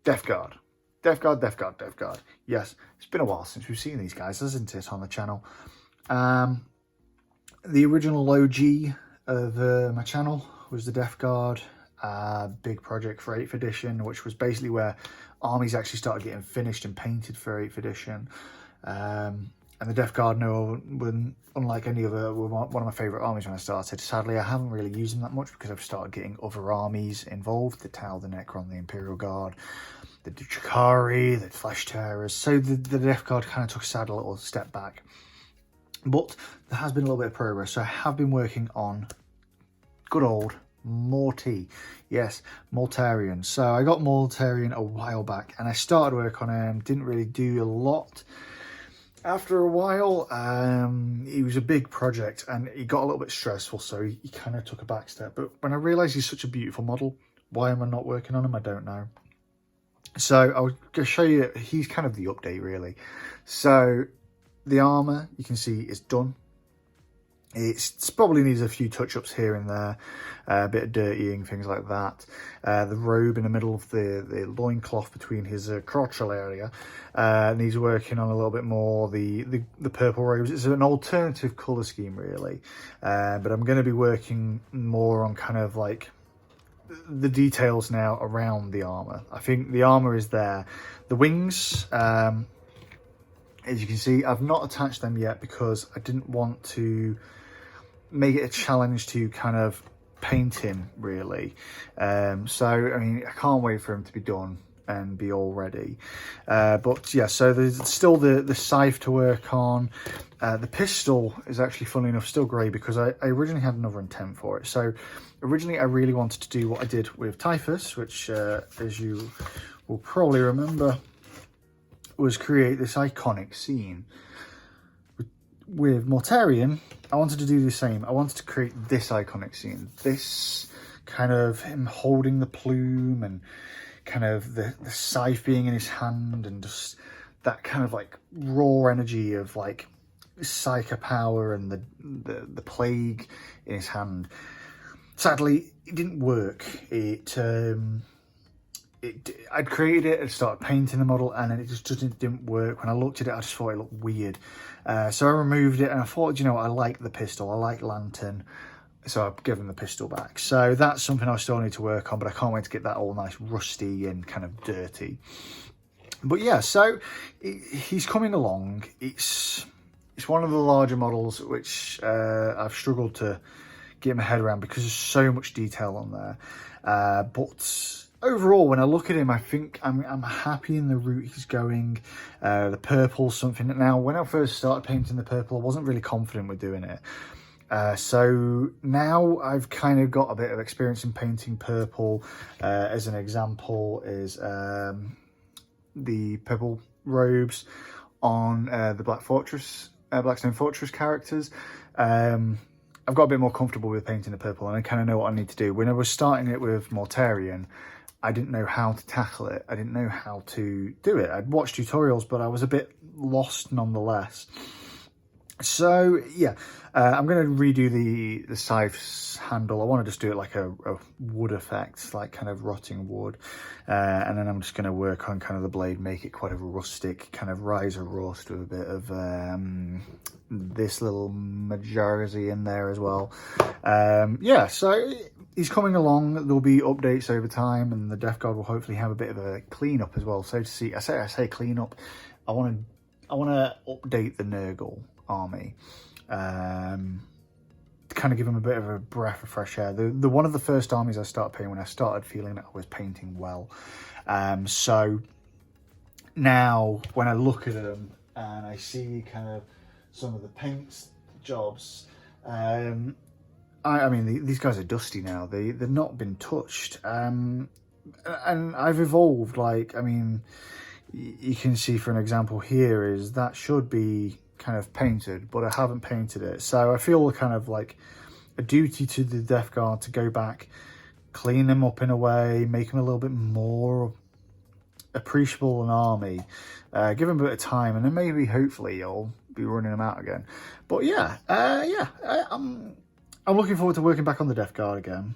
Deathguard. Deathguard. Yes, it's been a while since we've seen these guys, hasn't it, on the channel? The original OG of my channel was the Deathguard. Big project for 8th edition, which was basically where armies actually started getting finished and painted for 8th edition. And the Deathguard, unlike any other, were one of my favourite armies when I started. Sadly, I haven't really used them that much because I've started getting other armies involved. The Tau, the Necron, the Imperial Guard, the Drukhari, the Flesh Tearers. So the Deathguard kind of took a sad little step back. But there has been a little bit of progress. So I have been working on good old Morty. Yes, Mortarian. So I got Mortarian a while back and I started work on him. Didn't really do a lot. After a while, he was a big project and he got a little bit stressful, so he kind of took a back step. But when I realised he's such a beautiful model, why am I not working on him? I don't know. So I was going to show you, he's kind of the update really. So the armour, you can see, is done. It probably needs a few touch-ups here and there, a bit of dirtying, things like that. The robe in the middle of the loincloth between his crotchal area needs working on a little bit more. The purple robes, it's an alternative colour scheme really, but I'm going to be working more on kind of like the details now around the armour. I think the armour is there. The wings, as you can see, I've not attached them yet because I didn't want to make it a challenge to kind of paint him really. So I mean, I can't wait for him to be done and be all ready. But yeah, so there's still the scythe to work on. The pistol is actually, funnily enough, still grey because I originally had another intent for it. So originally I really wanted to do what I did with Typhus, which as you will probably remember, was create this iconic scene. With Mortarian, I wanted to do the same. I wanted to create this iconic scene. This kind of him holding the plume and kind of the scythe being in his hand and just that kind of like raw energy of like psycho power and the plague in his hand. Sadly, it didn't work. I'd created it, I'd started painting the model, and then it just didn't work. When I looked at it, I just thought it looked weird. So I removed it, and I thought, you know what, I like the pistol, I like Lantern, so I've given the pistol back. So that's something I still need to work on, but I can't wait to get that all nice rusty and kind of dirty. But yeah, so he's coming along. It's one of the larger models which I've struggled to get my head around because there's so much detail on there. But overall, when I look at him, I think I'm happy in the route he's going. The purple's something that now, when I first started painting the purple, I wasn't really confident with doing it. So now I've kind of got a bit of experience in painting purple. As an example is the purple robes on the Blackstone Fortress characters. I've got a bit more comfortable with painting the purple and I kind of know what I need to do. When I was starting it with Mortarian, I didn't know how to tackle it. I didn't know how to do it. I'd watched tutorials, but I was a bit lost nonetheless. So yeah, I'm going to redo the scythe's handle. I want to just do it like a wood effect, like kind of rotting wood. And then I'm just going to work on kind of the blade, make it quite a rustic, kind of riser rust with a bit of this little Majarzy in there as well. Yeah, so he's coming along. There'll be updates over time, and the Deathguard will hopefully have a bit of a cleanup as well. So to see, I say cleanup. I want to update the Nurgle army, to kind of give him a bit of a breath of fresh air. The one of the first armies I started painting when I started feeling that I was painting well. So now when I look at them and I see kind of some of the paint jobs, I mean, these guys are dusty now. They've not been touched. And I've evolved, like, I mean, you can see for an example here is that should be kind of painted, but I haven't painted it. So I feel kind of like a duty to the Deathguard to go back, clean them up in a way, make them a little bit more appreciable an army, give them a bit of time, and then maybe hopefully you'll be running them out again. But yeah, I'm looking forward to working back on the Deathguard again.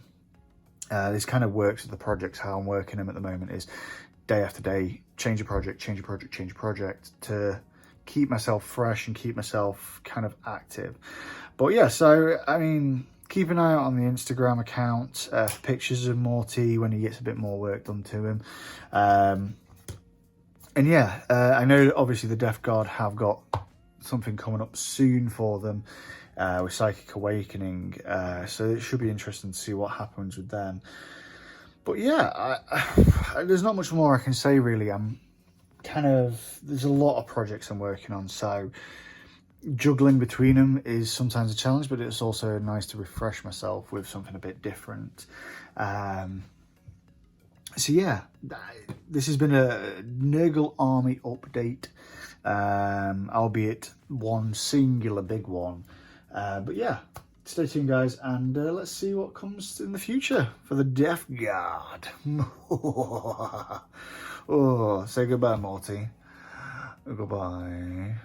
This kind of works with the projects. How I'm working them at the moment is day after day, change a project, change a project, change a project, to keep myself fresh and keep myself kind of active. But yeah, so I mean, keep an eye out on the Instagram account for pictures of Morty when he gets a bit more work done to him. And yeah, I know obviously the Deathguard have got something coming up soon for them with Psychic Awakening, so it should be interesting to see what happens with them. But yeah, there's not much more I can say really. There's a lot of projects I'm working on, so juggling between them is sometimes a challenge, but it's also nice to refresh myself with something a bit different. So yeah, this has been a Nurgle Army update, albeit one singular big one. But yeah, stay tuned guys, and let's see what comes in the future for the Deathguard. Oh, say goodbye, Morty. Goodbye.